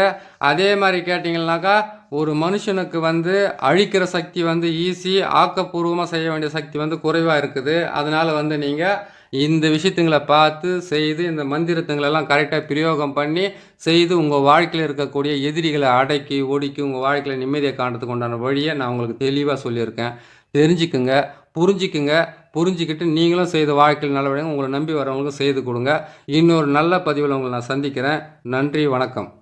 அதே மாதிரி கேட்டிங்கன்னாக்கா ஒரு மனுஷனுக்கு வந்து அழிக்கிற சக்தி வந்து ஈஸி, ஆக்கப்பூர்வமாக செய்ய வேண்டிய சக்தி வந்து குறைவாக இருக்குது. அதனால் வந்து நீங்கள் இந்த விஷயத்துங்களை பார்த்து செய்து இந்த மந்திரத்துங்களெல்லாம் கரெக்டாக பிரயோகம் பண்ணி செய்து உங்கள் வாழ்க்கையில் இருக்கக்கூடிய எதிரிகளை அடக்கி ஒடுக்கி உங்கள் வாழ்க்கையில் நிம்மதியை காண்றதுக்கு உண்டான வழியை நான் உங்களுக்கு தெளிவாக சொல்லியிருக்கேன். தெரிஞ்சுக்குங்க. புரிஞ்சுக்குங்க. புரிஞ்சுக்கிட்டு நீங்களும் செய்த வாழ்க்கையில் நல்லபடியாக உங்களை நம்பி வரவங்களுக்கும் செய்து கொடுங்க. இன்னொரு நல்ல பதிவில் உங்களை நான் சந்திக்கிறேன். நன்றி, வணக்கம்.